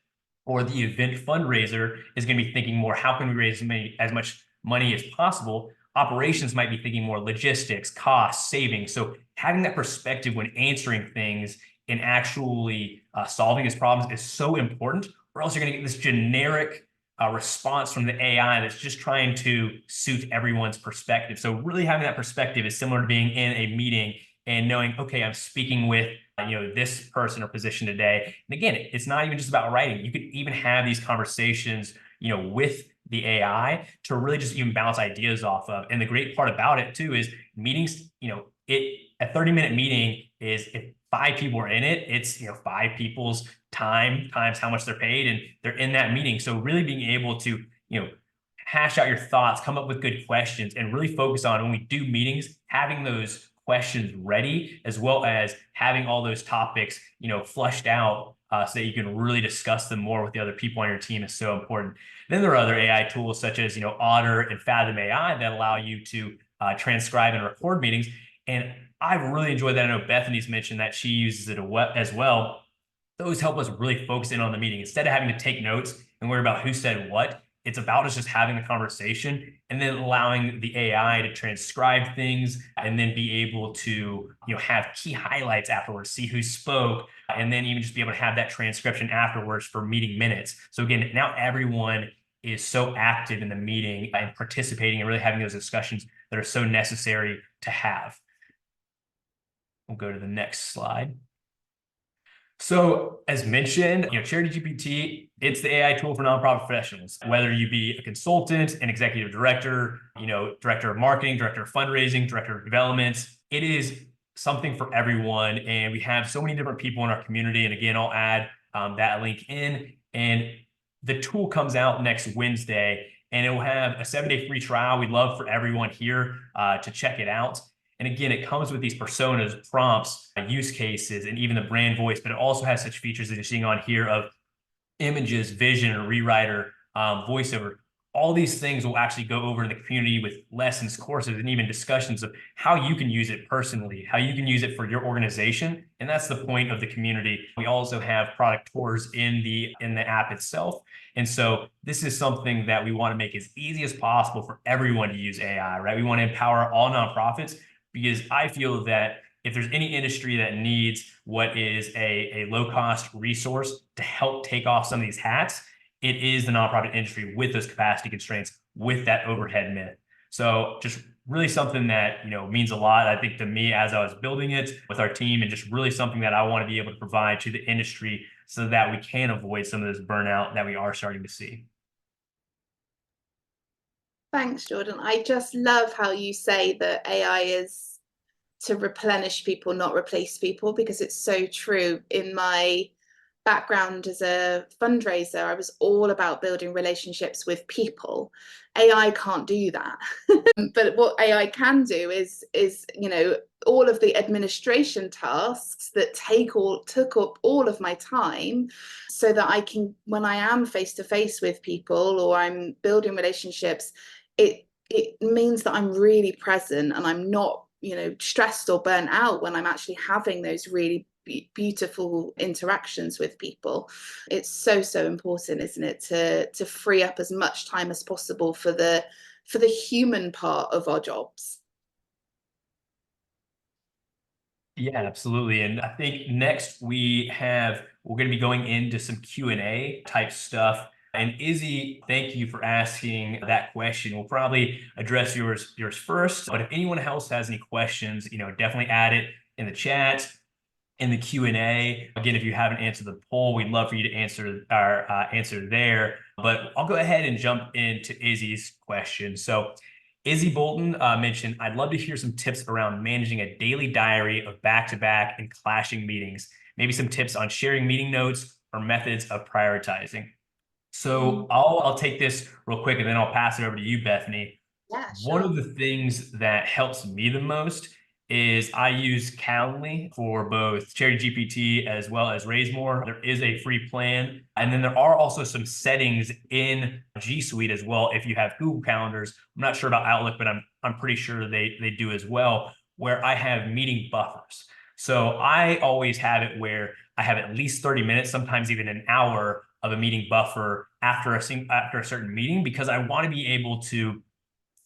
or the event fundraiser is going to be thinking more, how can we raise as much money as possible? Operations might be thinking more logistics, costs, savings. So having that perspective when answering things and actually solving these problems is so important, or else you're going to get this generic response from the AI that's just trying to suit everyone's perspective. So really having that perspective is similar to being in a meeting and knowing, okay, I'm speaking with this person or position today. And again, it's not even just about writing. You could even have these conversations, with the AI to really just even bounce ideas off of. And the great part about it too is meetings, a 30-minute meeting is, if 5 people are in it, it's 5 people's time times how much they're paid, and they're in that meeting. So really being able to hash out your thoughts, come up with good questions, and really focus on, when we do meetings, having those questions ready, as well as having all those topics flushed out so that you can really discuss them more with the other people on your team is so important. Then there are other AI tools such as Otter and Fathom AI that allow you to transcribe and record meetings. And I've really enjoyed that. I know Bethany's mentioned that she uses it as well. Those help us really focus in on the meeting. Instead of having to take notes and worry about who said what, it's about us just having the conversation and then allowing the AI to transcribe things and then be able to have key highlights afterwards, see who spoke, and then even just be able to have that transcription afterwards for meeting minutes. So again, now everyone is so active in the meeting and participating and really having those discussions that are so necessary to have. We'll go to the next slide. So as mentioned, Charity GPT, it's the AI tool for nonprofit professionals. Whether you be a consultant, an executive director, director of marketing, director of fundraising, director of development, it is something for everyone. And we have so many different people in our community. And again, I'll add that link in. And the tool comes out next Wednesday, and it will have a 7-day free trial. We'd love for everyone here to check it out. And again, it comes with these personas, prompts, use cases, and even the brand voice, but it also has such features that you're seeing on here of images, vision, rewriter, voiceover. All these things will actually go over in the community with lessons, courses, and even discussions of how you can use it personally, how you can use it for your organization. And that's the point of the community. We also have product tours in the app itself. And so this is something that we want to make as easy as possible for everyone to use AI, right? We want to empower all nonprofits, because I feel that if there's any industry that needs what is a low-cost resource to help take off some of these hats, it is the nonprofit industry with those capacity constraints, with that overhead myth. So just really something that means a lot, I think, to me as I was building it with our team, and just really something that I want to be able to provide to the industry so that we can avoid some of this burnout that we are starting to see. Thanks, Jordan. I just love how you say that AI is to replenish people, not replace people, because it's so true. In my background as a fundraiser, I was all about building relationships with people. AI can't do that. But what AI can do is all of the administration tasks that took up all of my time, so that I can, when I am face to face with people or I'm building relationships, it means that I'm really present and I'm not stressed or burnt out when I'm actually having those really beautiful interactions with people. It's so important, isn't it, to free up as much time as possible for the human part of our jobs. Yeah, absolutely. And I think next we're going to be going into some Q&A type stuff. And Izzy, thank you for asking that question. We'll probably address yours first, but if anyone else has any questions, definitely add it in the chat, in the Q&A. Again, if you haven't answered the poll, we'd love for you to answer our answer there. But I'll go ahead and jump into Izzy's question. So Izzy Bolton mentioned, I'd love to hear some tips around managing a daily diary of back-to-back and clashing meetings. Maybe some tips on sharing meeting notes or methods of prioritizing. So I'll take this real quick, and then I'll pass it over to you, Bethany. Yeah, One sure. of the things that helps me the most is I use Calendly for both Charity GPT as well as Raise More. There is a free plan. And then there are also some settings in G Suite as well. If you have Google Calendars, I'm not sure about Outlook, but I'm pretty sure they do as well, where I have meeting buffers. So I always have it where I have at least 30 minutes, sometimes even an hour of a meeting buffer after a certain meeting, because I want to be able to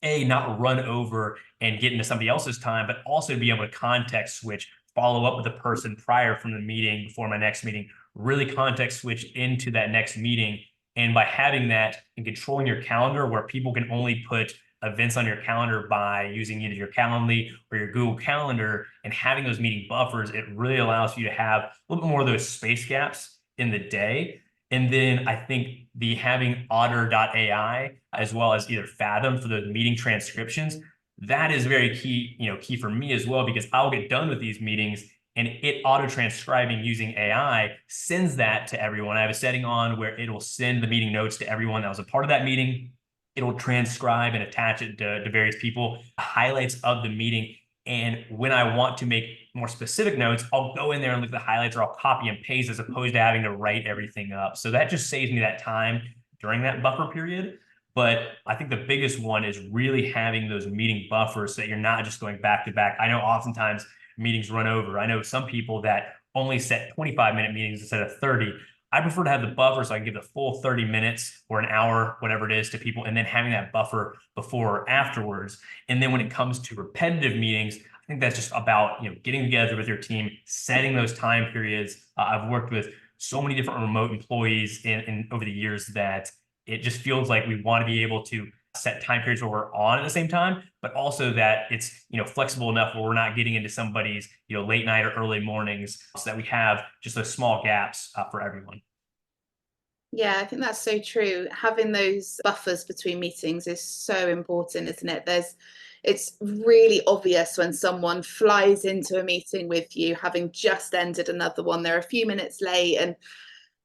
not run over and get into somebody else's time, but also be able to context switch, follow up with the person prior from the meeting before my next meeting, really context switch into that next meeting. And by having that and controlling your calendar, where people can only put events on your calendar by using either your Calendly or your Google Calendar, and having those meeting buffers, it really allows you to have a little bit more of those space gaps in the day. And then I think the having otter.ai as well as either Fathom for the meeting transcriptions, that is very key, key for me as well, because I'll get done with these meetings and it auto transcribing using AI sends that to everyone. I have a setting on where it'll send the meeting notes to everyone that was a part of that meeting. It'll transcribe and attach it to various people, highlights of the meeting. And when I want to make more specific notes, I'll go in there and look at the highlights, or I'll copy and paste, as opposed to having to write everything up. So that just saves me that time during that buffer period. But I think the biggest one is really having those meeting buffers so that you're not just going back to back. I know oftentimes meetings run over. I know some people that only set 25-minute meetings instead of 30. I prefer to have the buffer so I can give the full 30 minutes or an hour, whatever it is, to people, and then having that buffer before or afterwards. And then when it comes to repetitive meetings, I think that's just about getting together with your team, setting those time periods. I've worked with so many different remote employees in over the years that it just feels like we want to be able to set time periods where we're on at the same time, but also that it's, flexible enough where we're not getting into somebody's, late night or early mornings, so that we have just those small gaps for everyone. Yeah, I think that's so true. Having those buffers between meetings is so important, isn't it? It's really obvious when someone flies into a meeting with you, having just ended another one. They're a few minutes late. And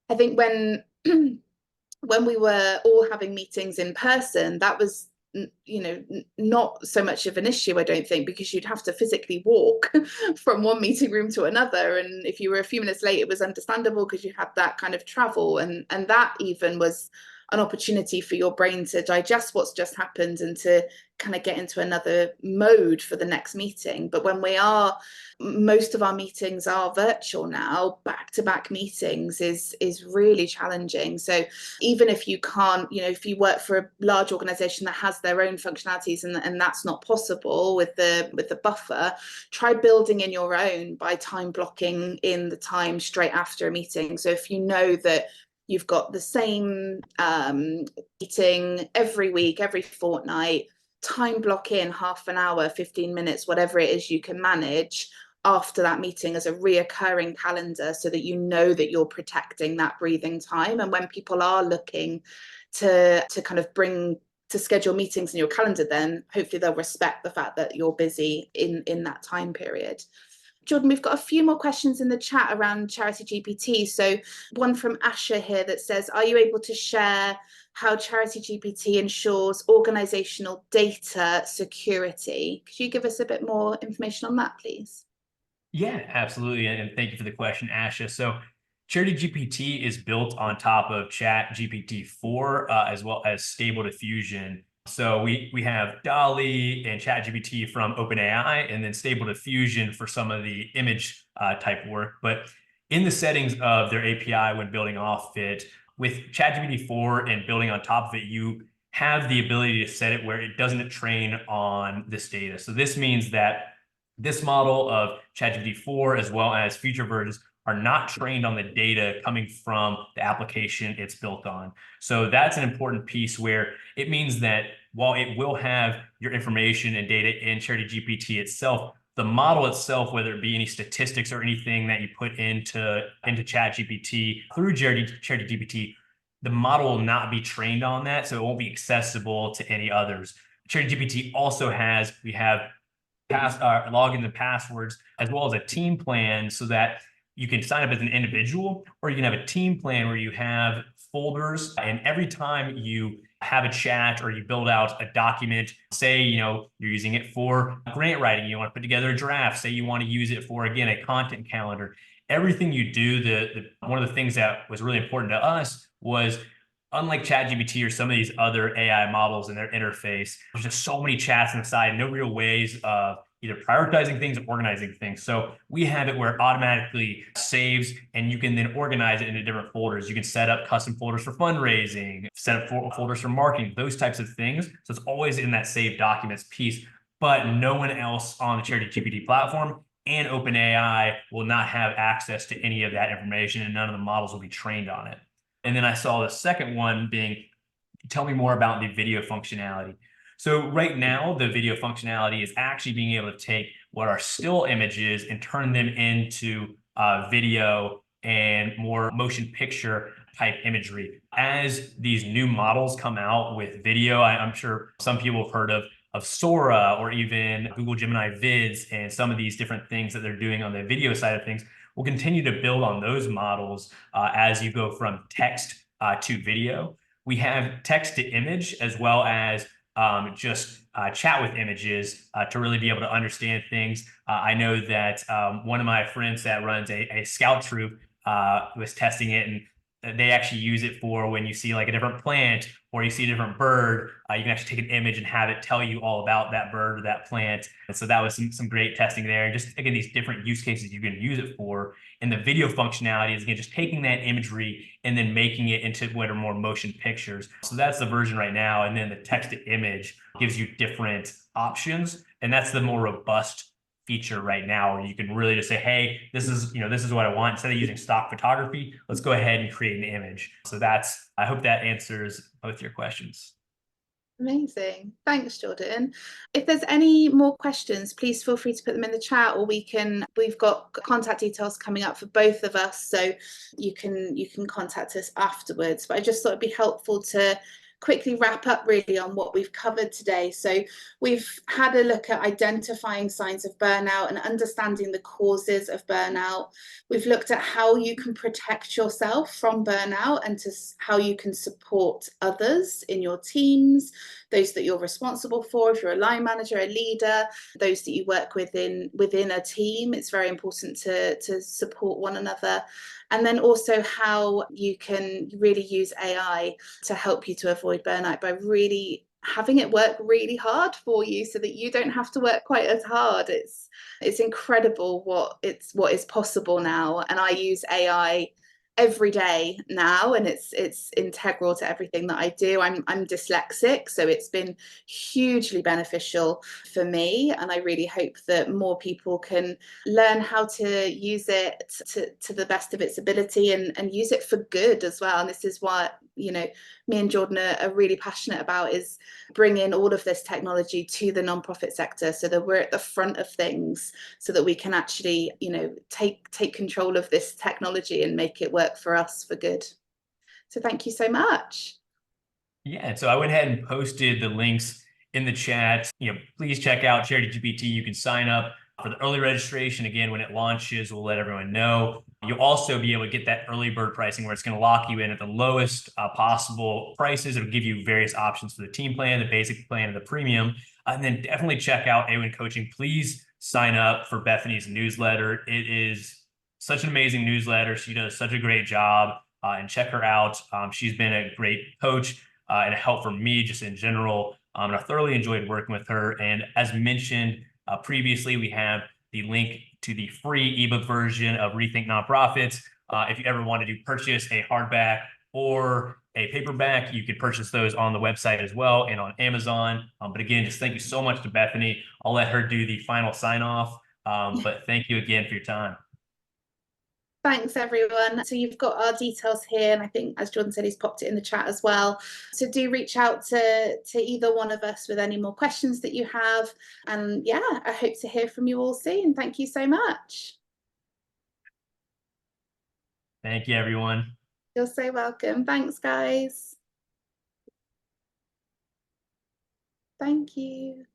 I think when when we were all having meetings in person, that was not so much of an issue, I don't think, because you'd have to physically walk from one meeting room to another, and if you were a few minutes late, it was understandable because you had that kind of travel, and that even was an opportunity for your brain to digest what's just happened and to kind of get into another mode for the next meeting. But when most of our meetings are virtual now, back-to-back meetings is really challenging. So even if you can't, if you work for a large organization that has their own functionalities and that's not possible with the buffer, try building in your own by time blocking in the time straight after a meeting. So if you know that you've got the same meeting every week, every fortnight, time block in half an hour, 15 minutes, whatever it is you can manage after that meeting as a reoccurring calendar, so that you know that you're protecting that breathing time. And when people are looking to kind of to schedule meetings in your calendar, then hopefully they'll respect the fact that you're busy in that time period. Jordan, we've got a few more questions in the chat around Charity GPT. So one from Asha here that says, are you able to share how Charity GPT ensures organizational data security? Could you give us a bit more information on that, please? Yeah, absolutely. And thank you for the question, Asha. So Charity GPT is built on top of Chat GPT-4 as well as Stable Diffusion. So we have DALL-E and Chat GPT from OpenAI, and then Stable Diffusion for some of the image type work. But in the settings of their API when building off it, with Chat GPT-4 and building on top of it, you have the ability to set it where it doesn't train on this data. So this means that this model of ChatGPT-4 as well as future versions are not trained on the data coming from the application it's built on. So that's an important piece where it means that while it will have your information and data in ChatGPT itself, the model itself, whether it be any statistics or anything that you put into ChatGPT through ChatGPT, the model will not be trained on that, so it won't be accessible to any others. ChatGPT also we have logins and passwords, as well as a team plan, so that you can sign up as an individual, or you can have a team plan where you have folders, and every time you have a chat or you build out a document, say you're using it for grant writing, you want to put together a draft, say you want to use it for, again, a content calendar, everything you do, one of the things that was really important to us was, unlike ChatGPT or some of these other AI models in their interface, there's just so many chats on the side, no real ways of either prioritizing things or organizing things. So we have it where it automatically saves, and you can then organize it into different folders. You can set up custom folders for fundraising, set up folders for marketing, those types of things. So it's always in that saved documents piece, but no one else on the Charity GPT platform and OpenAI will not have access to any of that information, and none of the models will be trained on it. And then I saw the second one being, tell me more about the video functionality. So right now, the video functionality is actually being able to take what are still images and turn them into video and more motion picture type imagery. As these new models come out with video, I'm sure some people have heard of Sora or even Google Gemini Vids and some of these different things that they're doing on the video side of things. We'll continue to build on those models as you go from text to video. We have text to image, as well as just chat with images to really be able to understand things. I know that one of my friends that runs a scout troop was testing it, and they actually use it for when you see like a different plant or you see a different bird, you can actually take an image and have it tell you all about that bird or that plant. And so that was some great testing there. And just, again, these different use cases you can use it for. And the video functionality is, again, just taking that imagery and then making it into what are more motion pictures. So that's the version right now. And then the text to image gives you different options. And that's the more robust feature right now, where you can really just say, hey, this is what I want. Instead of using stock photography, let's go ahead and create an image. So I hope that answers both your questions. Amazing. Thanks, Jordan. If there's any more questions, please feel free to put them in the chat, or we've got contact details coming up for both of us, so you can contact us afterwards. But I just thought it'd be helpful to quickly wrap up really on what we've covered today. So we've had a look at identifying signs of burnout and understanding the causes of burnout. We've looked at how you can protect yourself from burnout and how you can support others in your teams, those that you're responsible for, if you're a line manager, a leader, those that you work within a team. It's very important to support one another. And then also how you can really use AI to help you to avoid burnout by really having it work really hard for you so that you don't have to work quite as hard. It's incredible what is possible now. And I use AI every day now, and it's integral to everything that I do. I'm dyslexic, so it's been hugely beneficial for me, and I really hope that more people can learn how to use it to the best of its ability, and use it for good as well. And this is what, you know, me and Jordan are really passionate about, is bringing all of this technology to the nonprofit sector so that we're at the front of things, so that we can actually, you know, take control of this technology and make it work for us for good. So thank you so much. Yeah, so I went ahead and posted the links in the chat. Please check out Charity GPT. You can sign up for the early registration. Again, when it launches, we'll let everyone know. You'll also be able to get that early bird pricing, where it's going to lock you in at the lowest possible prices. It'll give you various options for the team plan, the basic plan, and the premium. And then definitely check out Awen Coaching. Please sign up for Bethany's newsletter. It is such an amazing newsletter. She does such a great job, and check her out. She's been a great coach and a help for me just in general. And I thoroughly enjoyed working with her. And as mentioned previously, we have the link to the free ebook version of Rethink Nonprofits. If you ever wanted to purchase a hardback or a paperback, you could purchase those on the website as well and on Amazon. But again, just thank you so much to Bethany. I'll let her do the final sign off. But thank you again for your time. Thanks, everyone. So you've got our details here, and I think, as Jordan said, he's popped it in the chat as well. So do reach out to either one of us with any more questions that you have. And yeah, I hope to hear from you all soon. Thank you so much. Thank you, everyone. You're so welcome. Thanks, guys. Thank you.